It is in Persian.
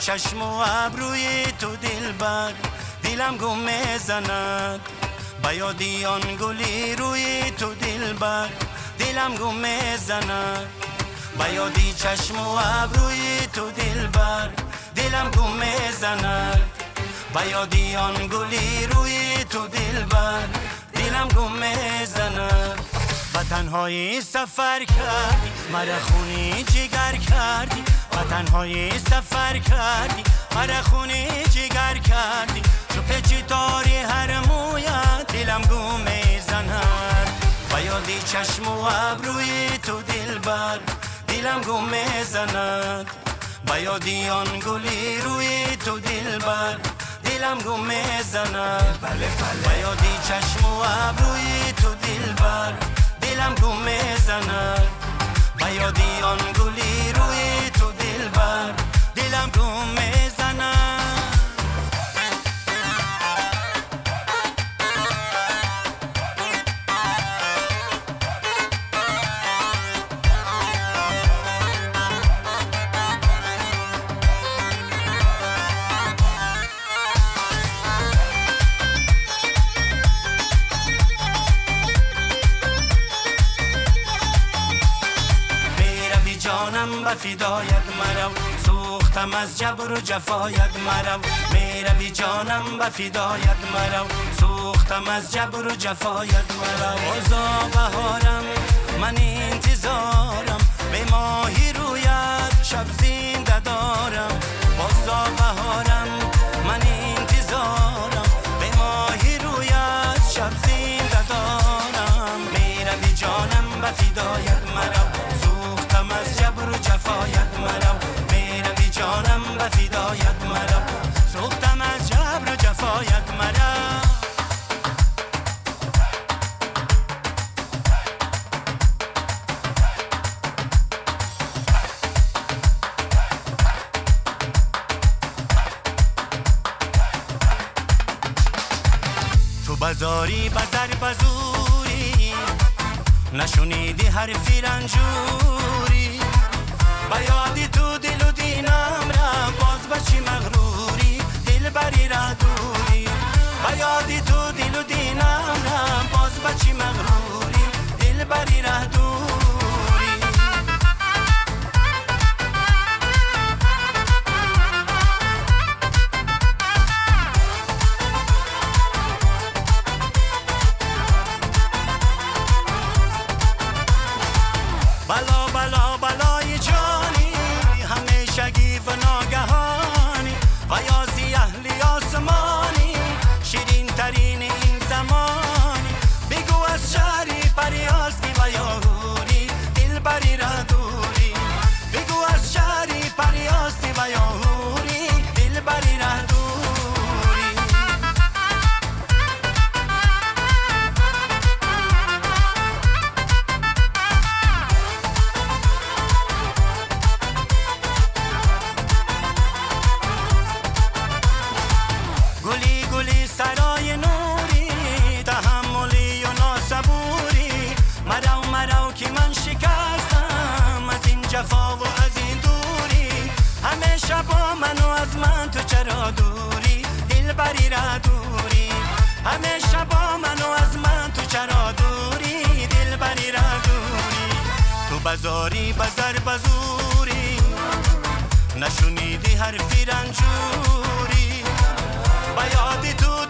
چشم و ابروی تو دلبر دلم گم میزند، با یادی آن گلی روی تو دلبر دلم گم میزند، با یادی چشم و ابروی تو دلبر دلم گم میزند، با یادی آن گلی روی تو دلبر دلم گم میزند. با تنهایی سفر کردی مرا خونی جگر کردی، با تنهایی سفر کردی مرا خونی جگر کردی، چو پیچی تاری هر مویت دلم گم میزند، با یادی چشم و ابروی تو دلبر دلم گم میزند، با یادی آن گلی روی تو دلبر دلم گم میزند، با یادی چشم و ابروی تو دلبر دلم گم میزند، با یادی آن گلی روی تو دلبر دلم گم میزند. جانم به فدایت مرو، سوختم از جبر و جفایت مرو، میروی جانم به فدایت مرو، سوختم از جبر و جفایت مرو. بازا بهارم من انتظارم، به ماهی رویت شب زنده دارم، بازا بهارم من انتظارم، به ماهی رویت شب زنده دارم، میروی جانم به فدایت مرو، از جبر و جفایت مرو، میروی جانم به فدایت مرو، سوختم از جبر و جفایت مرو. تو بازاری بزر بزوری، نشونیدی حرفی رنجوری، با یادی تو دل و دینم را باز بچی مغروری، دل بری را دوری، با یادی تو دل و دینم را باز بچی مغروری، دل بری را دوری. بلا بلا بلای جانی همیشگی و ناگهانی، و یازی اهلی آسمانی شیرین ترین این زمانی، بگو از شهری پریاستی و یاهوری، دل بری را دوری، بگو از شهری پریاستی و یاهوری، دل بری را دوری. سرای نوری تحملی و ناسبوری، مرو که من شکستم از این جفا و از این دوری، همیشه با من و از من تو چرا دوری، دل بری را دوری، همیشه با من و از من تو چرا دوری، دل بری را دوری. تو بازاری بزر بزوری، نشونیدی حرفی رنجوری، با یادی تو